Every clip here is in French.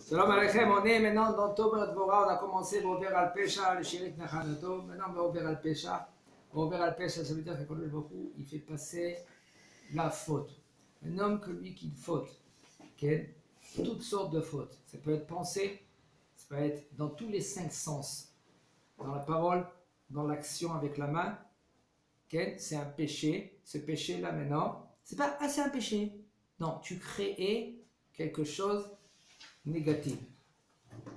Shalom Aleichem, on est maintenant dans Tomer Dvorah, on a commencé Vover al Pesha, le Shirit Nachanato, maintenant Vover al Pesha. Vover al Pesha, ça veut dire qu'Akadosh Baruch Hu, il fait passer la faute. Un homme que lui qui faute, toutes sortes de fautes. Ça peut être pensée, ça peut être dans tous les 5 sens. Dans la parole, dans l'action avec la main, c'est un péché. Ce péché-là maintenant, c'est pas, c'est un péché. Non, tu crées quelque chose négatif.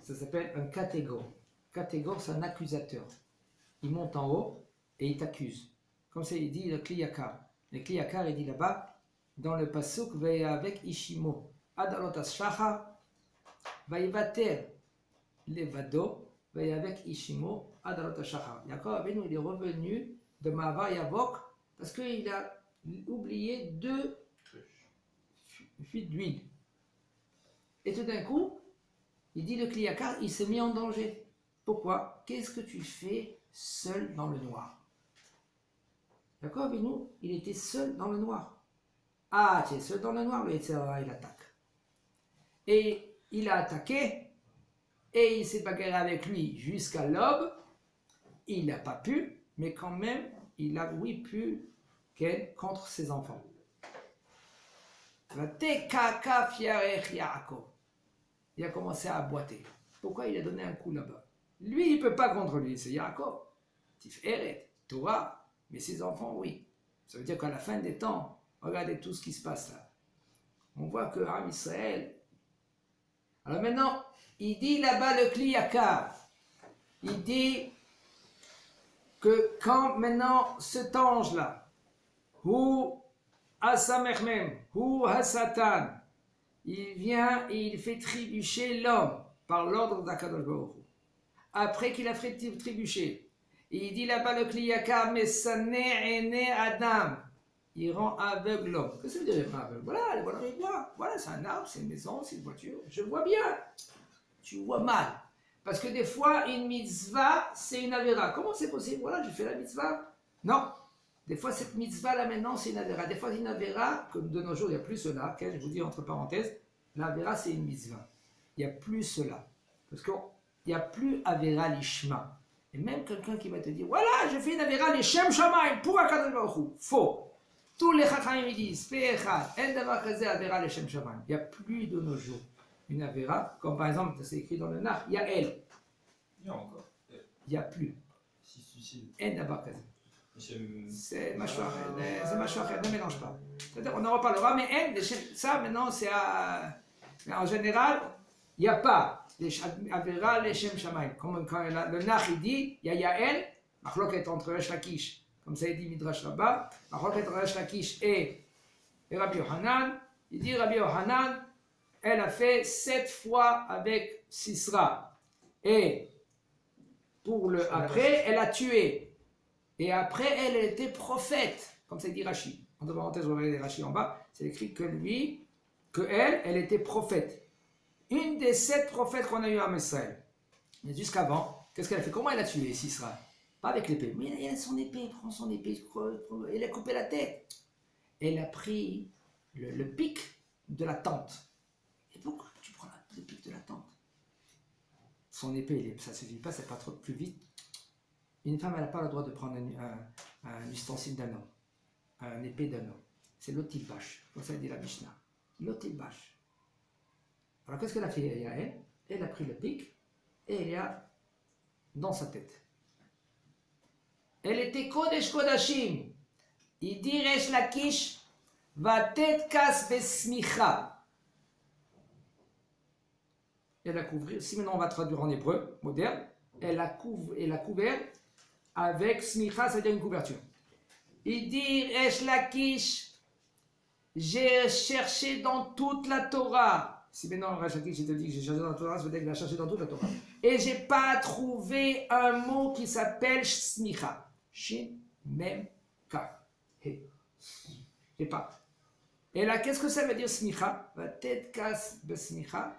Ça s'appelle un catégore. Catégore, c'est un accusateur. Il monte en haut et il t'accuse. Comme ça, il dit le kliyakar. Le kliyakar, il dit là-bas, dans le pasuk, veille avec Ishimo. Adalotas shacha, vaïvater levado, veille avec Ishimo, adalotas shacha. Yaakov Avinu, il est revenu de Ma'avar Yavok parce qu'il a oublié 2 fuites d'huile. Et tout d'un coup, il dit le kliyakar, il s'est mis en danger. Pourquoi? Qu'est-ce que tu fais seul dans le noir? Yaakov Avinu, il était seul dans le noir. Ah, tu es seul dans le noir, le Yetzer Hara, il attaque. Et il a attaqué, et il s'est bagarré avec lui jusqu'à l'aube. Il n'a pas pu, mais quand même, il a pu contre ses enfants. Il a commencé à boiter. Pourquoi il a donné un coup là-bas? Lui, il ne peut pas contre lui, c'est Yaakov. Tiferet, Torah, mais ses enfants, oui. Ça veut dire qu'à la fin des temps, regardez tout ce qui se passe là. On voit que Am Israël. Alors maintenant, il dit là-bas le kliyakar. Il dit que quand maintenant cet ange-là, ou Asamechmem, ou Hasatan, il vient et il fait trébucher l'homme par l'ordre d'Akadosh Baruch Hu. Après qu'il a fait trébucher, il dit là-bas le kliyakar, Mesane ene Adam. Il rend aveugle l'homme. Qu'est-ce que ça veut dire aveugle? Voilà, il voit. Voilà, c'est un arbre, c'est une maison, c'est une voiture. Je vois bien. Tu vois mal. Parce que des fois, une mitzvah, c'est une avéra. Comment c'est possible? Voilà, j'ai fait la mitzvah. Non. Des fois, cette mitzvah-là, maintenant, c'est une avéra. Des fois, une avéra, comme de nos jours, il n'y a plus cela. Je vous dis entre parenthèses, l'avéra, c'est une mitzvah. Il n'y a plus cela. Parce qu'il n'y a plus avéra l'ishma. Et même quelqu'un qui va te dire, voilà, j'ai fait une avéra, les shem shamayim, pour Akadosh Baruch Hu. Faux. Tous les chachamim disent, il n'y a plus de nos jours une avéra, comme par exemple, c'est écrit dans le Nach, il y a elle. Il y a encore. Il n'y a plus. Si suicide. C'est mâchoire, ne mélange pas. C'est-à-dire, on en reparlera, mais elle, ça maintenant, c'est en général, il n'y a pas les avéra, les shem shamayim. Comme quand le Nach, il dit, il y a Yael, Machlok entre Resh Lakish. Comme ça, il dit Midrash Rabbah, Machlok Resh Lakish et Rabbi Yohanan. Il dit Rabbi Yohanan, elle a fait 7 fois avec Sisra. Et pour le après, elle a tué. Et après, elle était prophète. Comme ça, il dit Rashi. Entre parenthèses, vous voyez les Rashi en bas. C'est écrit que lui, que elle était prophète. Une des 7 prophètes qu'on a eu à Israël. Mais jusqu'avant, qu'est-ce qu'elle a fait? Comment elle a tué Sisra? Pas avec l'épée. Mais elle a son épée, elle prend son épée, elle a coupé la tête. Elle a pris le pic de la tente. Et pourquoi tu prends le pic de la tente? Son épée, ça ne suffit pas, c'est pas trop plus vite. Une femme, elle n'a pas le droit de prendre un ustensile d'un homme, un épée d'un homme. C'est l'otilbash, comme ça dit la Mishnah. L'otilbash. Alors qu'est-ce qu'elle a fait? Elle a pris le pic et elle a dans sa tête. Elle était Kodesh Kodashim. Il dit Resh Lakish, Vatet Kas Besmicha. Elle a couvert, si maintenant on va traduire en hébreu moderne, elle a couvert avec smicha, c'est-à-dire une couverture. Il dit Resh Lakish, j'ai cherché dans toute la Torah. Si maintenant Resh Lakish, je te dis que j'ai cherché dans la Torah, ça veut dire qu'il a cherché dans toute la Torah. Et j'ai pas trouvé un mot qui s'appelle smicha. Shin, mem, ka. He. J'ai pas. Et là, qu'est-ce que ça veut dire smicha? Va tête kas besmicha.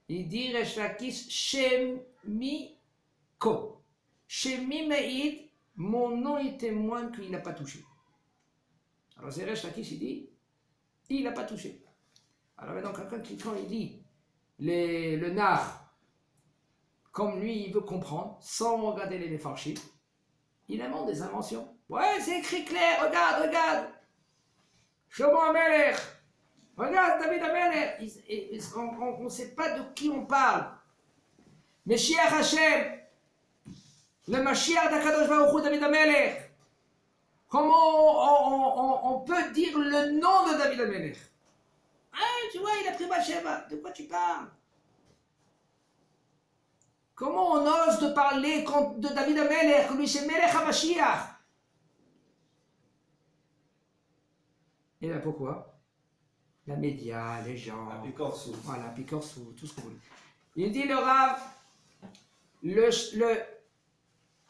Il dit Resh Lakish, Shemi ko. Shemi meid, mon nom est témoin qu'il n'a pas touché. Alors c'est Resh Lakish, il dit, il n'a pas touché. Alors maintenant, quelqu'un qui, quand il lit le nar, comme lui, il veut comprendre, sans regarder les farchis, il invente des inventions. Ouais, c'est écrit clair, regarde, regarde. Shlomo Amelech. Regarde, David Amelech. On ne sait pas de qui on parle. Mashiach Hashem. Le Mashiach d'Akadosh Baruch Hu, David Amelech. Comment on peut dire le nom de David Amelech? Ah, tu vois, il a pris Bathsheba. De quoi tu parles? Comment on ose de parler de David Amelech, lui c'est Melech HaMashiach? Et bien pourquoi? La média, les gens, La Picorsou. voilà, Picorsou, tout ce qu'on veut. Il dit le Rav,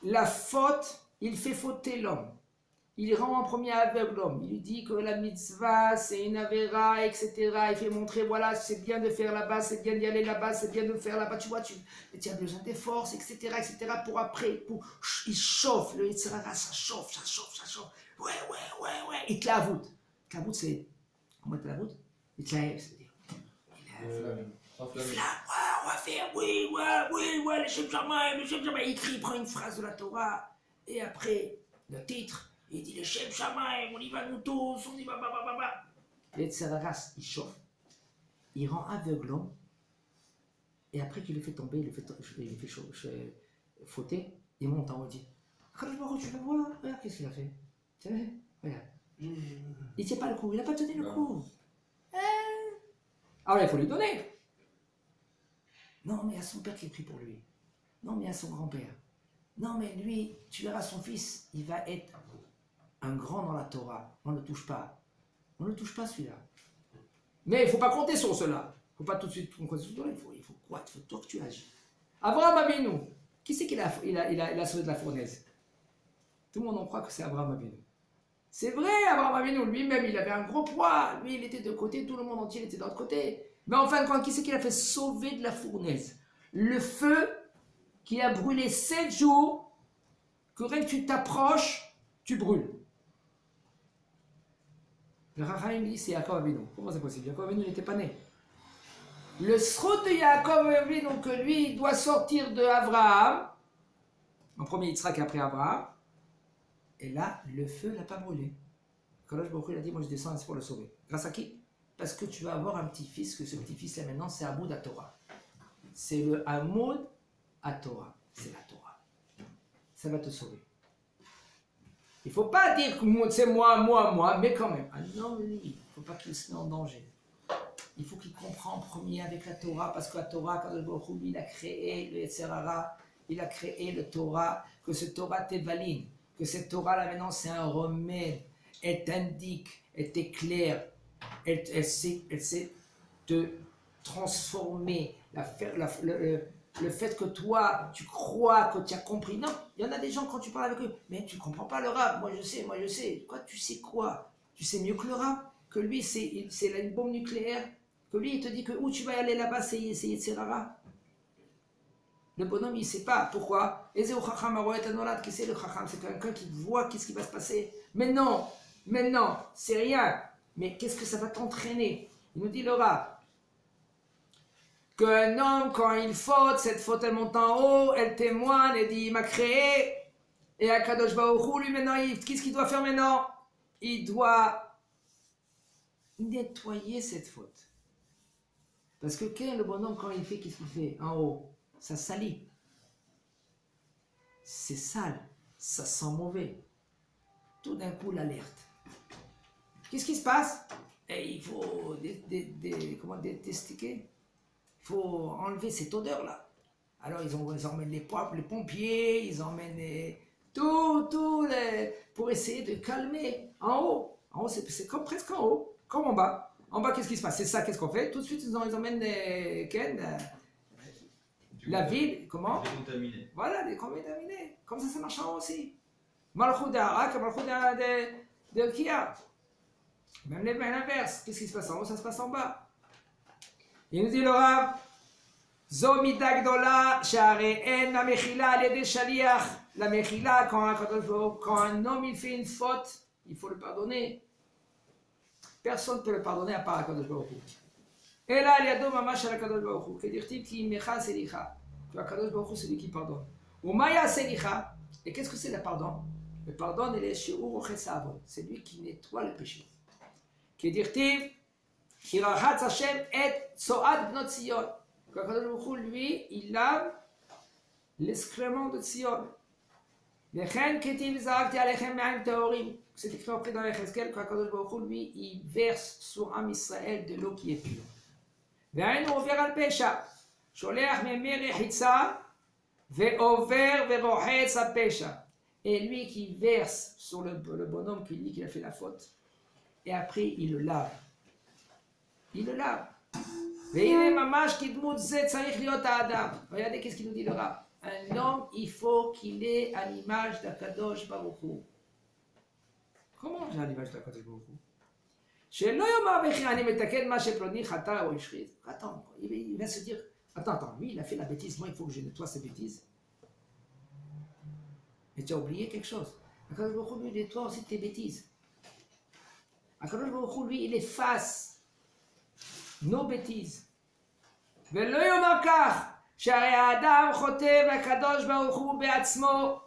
la faute, il fait fauter l'homme. Il rend en premier aveugle l'homme. Il lui dit que la mitzvah, c'est une avéra, etc. Il fait montrer, voilà, c'est bien de faire là-bas, c'est bien d'y aller là-bas, c'est bien de faire là-bas. Tu vois, tu as besoin des forces, etc., etc. Pour après, il chauffe, le Yitzhara, ça chauffe, ça chauffe, ça chauffe. Ouais. Il te l'avoute. T'avoute, c'est... Comment tu l'avoutes? Il te l'avoute, c'est-à-dire... On va faire, oui, le Shem Shamaim, le Shem Shamaim. Il écrit, il prend une phrase de la Torah, et après, le titre, il dit le Shem Shamaim, on y va nous tous, on y va, Le Tzararas, il chauffe, il rend aveugle l'homme, et après qu'il le fait tomber, il le fait fauter, il monte en haut, il dit, tu le vois, regarde qu'est-ce qu'il a fait. Tu sais, regarde. Il ne tient pas le coup, il n'a pas tenu le coup. Alors il faut lui donner. Non, mais à son père qui est pris pour lui. Non, mais à son grand-père. Non, mais lui, tu verras son fils, il va être un grand dans la Torah. On ne le touche pas. On ne le touche pas celui-là. Mais il ne faut pas compter sur cela. Il ne faut pas tout de suite compter sur cela. Il faut quoi? Il faut toi que tu agis. Abraham Avinu, qui c'est qu'il a sauvé de la fournaise? Tout le monde en croit que c'est Abraham Avinu. C'est vrai, Abraham Avinu, lui-même, il avait un gros poids. Lui, il était de côté, tout le monde entier était de l'autre côté. Mais en fin de compte, qui c'est qu'il a fait sauver de la fournaise? Le feu qui a brûlé 7 jours, que rien que tu t'approches, tu brûles. Le Rachaim dit c'est Yaakov Avinu. Comment c'est possible? Yaakov Avinu n'était pas né. Le srout de Yaakov Avinu, que lui, il doit sortir de Abraham, en premier Yitzhak après Abraham, et là, le feu l'a pas brûlé. Kadosh Baruch Hu, il a dit, moi je descends pour le sauver. Grâce à qui? Parce que tu vas avoir un petit-fils, que ce petit-fils là maintenant, c'est Hamoud à Torah. C'est le Hamoud à Torah. C'est la Torah. Ça va te sauver. Il ne faut pas dire que c'est moi, mais quand même. Un homme, lui, il ne faut pas qu'il se mette en danger. Il faut qu'il comprenne en premier avec la Torah, parce que la Torah, Kadosh Baruch Hu, il a créé le Yetzirah, il a créé le Torah, que ce Torah t'évalide, que cette Torah là maintenant c'est un remède, elle t'indique, elle t'éclaire, elle sait te transformer, le fait que toi, tu crois que tu as compris. Non, il y en a des gens quand tu parles avec eux, mais tu ne comprends pas le rap, moi je sais. Quoi, tu sais quoi? Tu sais mieux que le rap, que lui c'est une bombe nucléaire, que lui il te dit que où tu vas aller là-bas c'est Yetzirah. Le bonhomme il ne sait pas pourquoi. Qui c'est le chacham? C'est quelqu'un qui voit qu'est-ce qui va se passer. Mais non, c'est rien. Mais qu'est-ce que ça va t'entraîner? Il nous dit le rap. Qu'un homme, quand il faute, cette faute elle monte en haut, elle témoigne, elle dit il m'a créé. Et Akadosh Baruch Hu, lui maintenant, qu'est-ce qu'il doit faire maintenant? Il doit nettoyer cette faute. Parce que le bonhomme, quand il fait, qu'est-ce qu'il fait en haut? Ça salit. C'est sale. Ça sent mauvais. Tout d'un coup, l'alerte. Qu'est-ce qui se passe? Et il faut détestiquer. Il faut enlever cette odeur-là. Alors, ils emmènent les pompiers, ils emmènent pour essayer de calmer. En haut, c'est comme presque en haut, comme en bas. En bas, qu'est-ce qui se passe? C'est ça, qu'est-ce qu'on fait? Tout de suite, ils emmènent la ville, comment? Décontaminés. Voilà, décontaminés. Comme ça marche en haut aussi. Malchut d'Arak, Malchut de Kia. Même l'inverse. Qu'est-ce qui se passe en haut? Ça se passe en bas. Il nous dit le Rav, Zomida Gdola, Share'en, la Mechila, l'Ede Shaliach. La Mechila, quand un homme il fait une faute, il faut le pardonner. Personne ne peut le pardonner à part Akadosh Baruch Hu. Et là, il y a deux mamash à la Kadosh Baruch Hu. Kedirtiv ki mecha selicha. Tu vois, Kadosh Baruch Hu, c'est lui qui pardonne. Ou maya selicha. Et qu'est-ce que c'est le pardon? Le pardon, il est chez Urochet. C'est lui qui nettoie le péché. Kedirtiv ki rachatz Hashem et soad bnot Sion. Kadosh Baruch Hu, lui, il lave l'excrément de Sion. Lechen ketiv zahavti alechem me'aim taorim. C'est écrit après dans l'Echeskel qu'Akadosh Baruch Hu, lui, il verse sur Am Israël de l'eau qui est pure. והיינו עובר על פשע, שולח ממי רחיצה ועובר ורוחץ הפשע. Et lui qui verse sur le bonhomme qui dit qu'il a fait la faute, et après il le lave. Il le lave. והנה ממש כדמות זה צריך להיות האדם. Regardez qu'est-ce qu'il nous dit le Rav. Un homme, il faut qu'il ait à l'image d'Akadosh Baruch Hu. Comment j'ai à l'image d'Akadosh Baruch Hu? שלא יאמר בכי אני מתקן מה שפלוני חטא או השחית. Attends, il va se dire, attends, lui il a fait la bêtise, moi il faut que je nettoie ses bêtises. Mais tu as oublié quelque chose. Akadosh Baruch Hu, lui, il nettoie aussi tes bêtises. Akadosh Baruch Hu, lui, il efface nos bêtises. ולא יאמר כך, שהרי האדם חוטא והקדוש ברוך הוא בעצמו,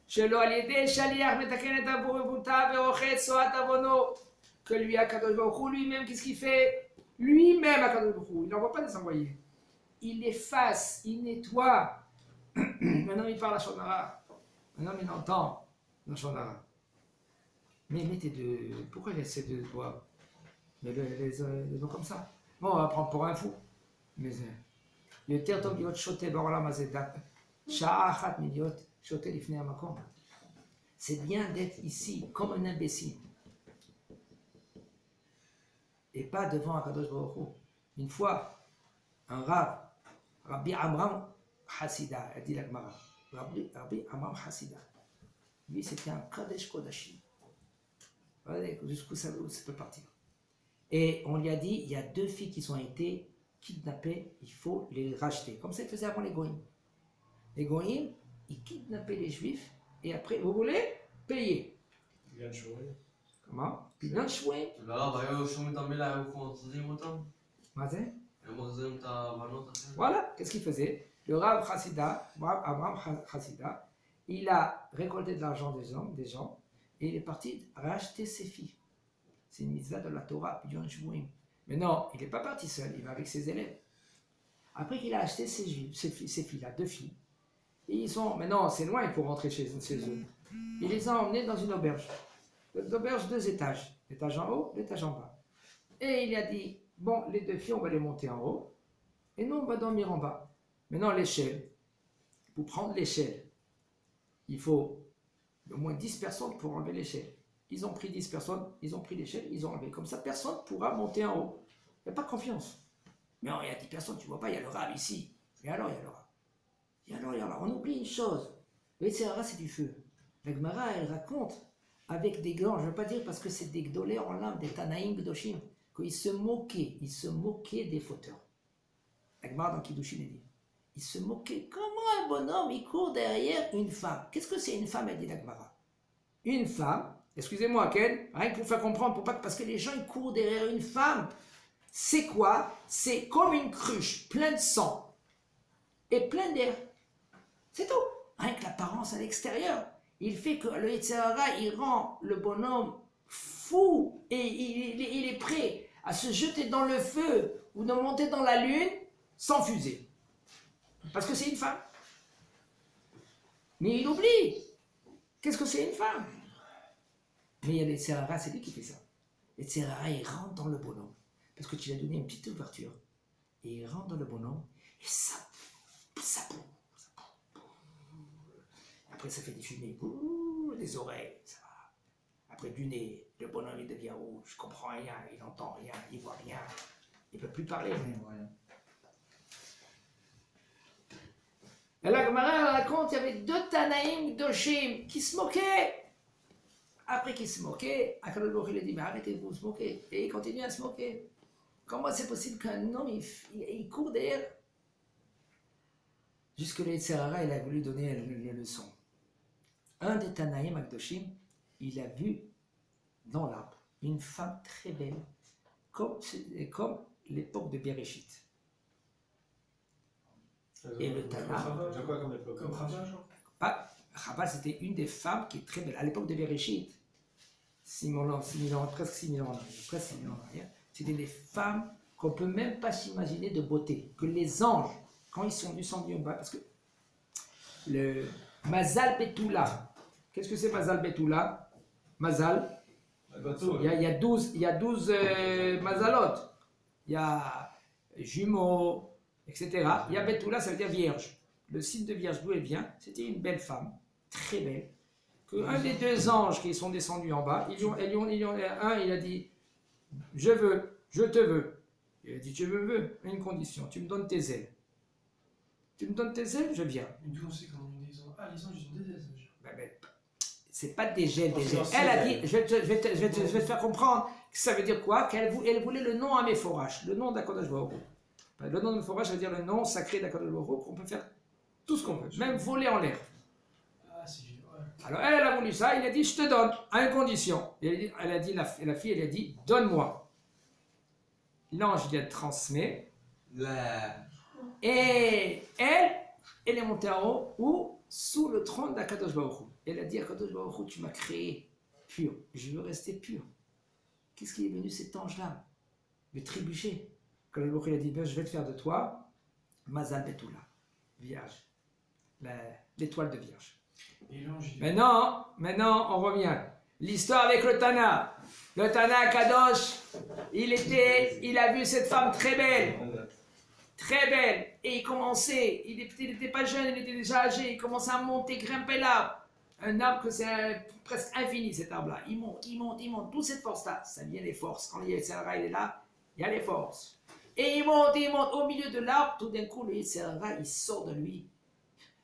שלא על ידי שליח מתקן את עוונותיו ורוחץ סועת עוונו. Que lui, Akadosh Baruch Hu, lui-même, qu'est-ce qu'il fait? Lui-même, Akadosh Baruch Hu, il n'envoie pas des envoyés. Il efface, il nettoie. Maintenant, il parle à Shonara. Maintenant, il entend dans Shonara. Mais mettez deux. Pourquoi il y a ces deux doigts? Mais les doigts comme ça. Bon, on va prendre pour un fou. Mais יותר טוב להיות שוטה בעולם הזה שעה אחת מלהיות שוטה לפני המקום. C'est bien d'être ici comme un imbécile. Et pas devant Akadosh Baruch Hu. Une fois, un Rav, Rabbi Amram Hassida, a dit la Gemara, Rabbi Amram Hassida, lui c'était un Kadesh Kodashim. Regardez jusqu'où ça peut partir. Et on lui a dit, il y a deux filles qui ont été kidnappées, il faut les racheter. Comme ça, il faisait avant les Goïms. Les Goïms, ils kidnappaient les Juifs, et après, vous voulez payer. comment? בגלל שבויים. והרב, היו שומעים את המילה, היו מחזירים אותם? מה זה? היו מחזירים את הבנות אחרות? Voilà, qu'est-ce qu'il faisait? Le Rav Chassida, Abraham Chassida, il a récolté de l'argent des gens, et il est parti racheter ses filles. C'est une mitzvah de la Torah, Pidyon Shvuim. Mais non, il n'est pas parti seul, il va avec ses élèves. Après qu'il a acheté ses filles-là, deux filles, et ils sont, maintenant c'est loin, il faut rentrer chez eux. Il les a emmenés dans une auberge. L'auberge, 2 étages, l'étage en haut, l'étage en bas. Et il a dit, bon, les deux filles, on va les monter en haut, et nous, on va dormir en bas. Maintenant, l'échelle, pour prendre l'échelle, il faut au moins 10 personnes pour enlever l'échelle. Ils ont pris 10 personnes, ils ont pris l'échelle, ils ont enlevé. Comme ça, personne ne pourra monter en haut. Il n'y a pas de confiance. Mais non, il y a 10 personnes, tu ne vois pas, il y a le Rav ici. Et alors, il y a le Rav. Et alors, il y a le Rav. On oublie une chose. Le Yetzirah, c'est du feu. La Gemara, elle raconte avec des grands, je ne veux pas dire parce que c'est des gdolés en l'âme, des Tanaïm Gdoshim, qu'ils se moquaient des fauteurs. La Gemara dans Kiddushin, elle dit, ils se moquaient. Comment un bonhomme, il court derrière une femme? Qu'est-ce que c'est une femme, elle dit la Gemara? Une femme, excusez-moi, Ken, rien que pour faire comprendre, parce que les gens, ils courent derrière une femme. C'est quoi? C'est comme une cruche, plein de sang et plein d'air. C'est tout. Rien que l'apparence à l'extérieur. Il fait que le Yetzirah, il rend le bonhomme fou et il est prêt à se jeter dans le feu ou de monter dans la lune sans fusée. Parce que c'est une femme. Mais il oublie. Qu'est-ce que c'est une femme? Mais il y a le Yetzirah, c'est lui qui fait ça. Le Yetzirah, il rentre dans le bonhomme. Parce que tu lui as donné une petite ouverture. Et il rentre dans le bonhomme et ça boue. Après, ça fait des fumées, des oreilles, ça va. Après, du nez, le bonhomme, il devient rouge, je comprends rien, il n'entend rien, il voit rien, il ne peut plus parler. Et la Gemara raconte, il y avait 2 Tanaïm Doshim qui se moquaient. Après qu'ils se moquaient, Akadosh Baruch Hu, il a dit, mais arrêtez de vous se moquer. Et il continue à se moquer. Comment c'est possible qu'un homme, il court derrière? Jusque le Yetzirah, il a voulu donner la leçon. Un des Tanaïm Akdoshim, il a vu dans l'arbre une femme très belle, comme l'époque de Bereshit. Et le Tana, Déjà quoi comme époque? Comme Rava, genre. Chava, c'était une des femmes qui est très belle. À l'époque de Bereshit, 6 000 ans, presque 6 000 ans en arrière, c'était des femmes qu'on ne peut même pas s'imaginer de beauté. Que les anges, quand ils sont descendus en bas, parce que le Mazal Betula, qu'est-ce que c'est Mazal Betula? Mazal, Le bateau. il y a 12 Mazalot. Il y a jumeaux, etc. Il y a Betula, ça veut dire vierge. Le signe de vierge, d'où elle vient? C'était une belle femme, très belle. Que un des deux anges qui sont descendus en bas, il a dit, je te veux. Il a dit, tu me veux, à une condition, tu me donnes tes ailes. Tu me donnes tes ailes, je viens. Mais d'où on sait quand on est Ah, les anges, ils ont des ailes, ça veut dire. C'est pas des ailes, des ailes. Oh, c'est Elle a ancienne. dit, je vais te faire comprendre que ça veut dire quoi? Elle voulait le nom à Mephorash, le nom d'Akadosh Baruch Hu. Le nom de Mephorash, ça veut dire le nom sacré d'Akadosh Baruch Hu, qu'on peut faire tout ce qu'on veut, même voler en l'air. Ah, c'est génial. Ouais. Alors elle a voulu ça, il a dit, je te donne, à une condition. Et la fille, elle a dit, donne-moi. L'ange, il a transmet. Là. Et elle est montée en haut, ou sous le trône d'Akadosh Baruch Hu. Elle a dit à Akadosh Baruch Hu, tu m'as créé pur, je veux rester pur. Qu'est-ce qui est venu cet ange-là? Le trébucher. Akadosh Baruch Hu a dit, ben, je vais te faire de toi Mazal Betula, vierge, l'étoile de vierge. Et l'ange, il Maintenant, on revient. L'histoire avec le Tana. Le Tana Kadosh, il a vu cette femme très belle. Très belle. Et il commençait, il n'était pas jeune, il était déjà âgé, il commençait à monter, grimper l'arbre. Un arbre que c'est presque infini, cet arbre-là. Il monte. Toute cette force-là, ça vient des forces. Quand le Yetzirah il est là, il y a les forces. Et il monte. Au milieu de l'arbre, tout d'un coup, le Yetzirah, il sort de lui.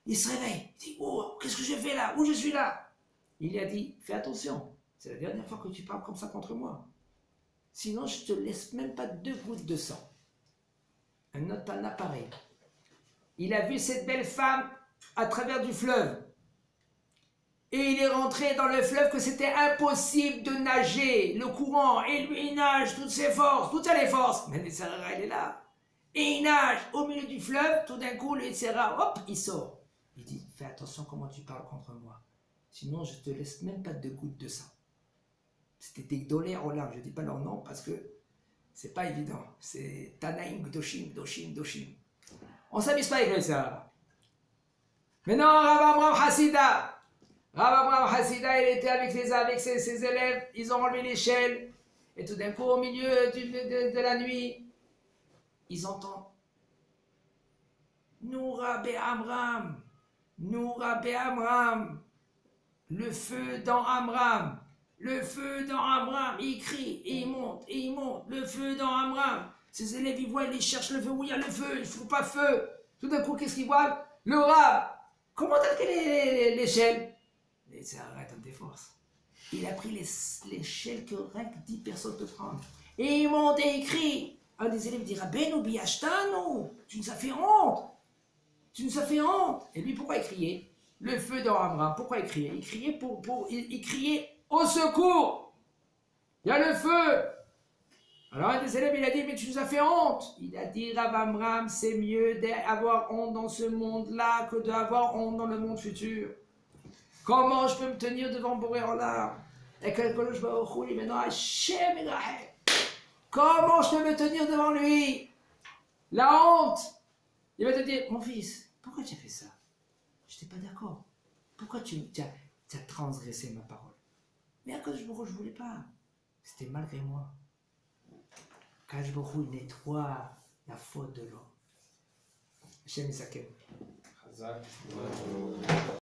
Il se réveille. Il dit, oh, qu'est-ce que j'ai fait là? Où je suis là? Il a dit, fais attention. C'est la dernière fois que tu parles comme ça contre moi. Sinon, je te laisse même pas 2 gouttes de sang. Un autre Tana pareil. Il a vu cette belle femme à travers du fleuve. Et il est rentré dans le fleuve que c'était impossible de nager, le courant. Et lui, il nage toutes ses forces, toutes les forces. Mais le Yetzirah, il est là. Et il nage au milieu du fleuve. Tout d'un coup, le Yetzirah, hop, il sort. Il dit, fais attention comment tu parles contre moi. Sinon, je te laisse même pas 2 gouttes de sang. C'était des Gdolei Olam. Je ne dis pas leur nom parce que c'est pas évident. C'est Tanaïm, Gdoshim. On ne s'amuse pas avec ça. Maintenant, Rav Amram Hassida. Rav Amram Hassida, il était avec ses élèves. Ils ont enlevé l'échelle. Et tout d'un coup, au milieu de la nuit, ils entendent Noura Be'amram. Noura Be'amram. Le feu dans Amram. Le feu dans Amram, il crie, et il monte, le feu dans Amram. Ses élèves, ils voient, ils cherchent le feu, où il y a le feu, il ne faut pas feu. Tout d'un coup, qu'est-ce qu'ils voient? Le Rav. Comment t'as pris l'échelle? Mais ça arrête dans tes forces. Il a pris l'échelle que rien que 10 personnes peuvent prendre. Et il monte et il crie. Un des élèves dit, Rabbeinu biashtanu, tu nous as fait honte. Et lui, pourquoi il criait? Le feu dans Amram, pourquoi il criait? Il criait au secours! Il y a le feu! Alors un des élèves, il a dit, mais tu nous as fait honte! Il a dit, Rav Amram, c'est mieux d'avoir honte dans ce monde-là que d'avoir honte dans le monde futur. Comment je peux me tenir devant Boré Olam? Et Kadosh Baruch Hu, maintenant, Hashem Elahé. Comment je peux me tenir devant lui? La honte! Il va te dire, mon fils, pourquoi tu as fait ça? Je n'étais pas d'accord. Pourquoi tu as transgressé ma parole? Mais à cause de je ne voulais pas. C'était malgré moi. Kadosh Baruch Hu nettoie la faute de l'homme. Hashem Isakem. Chazak.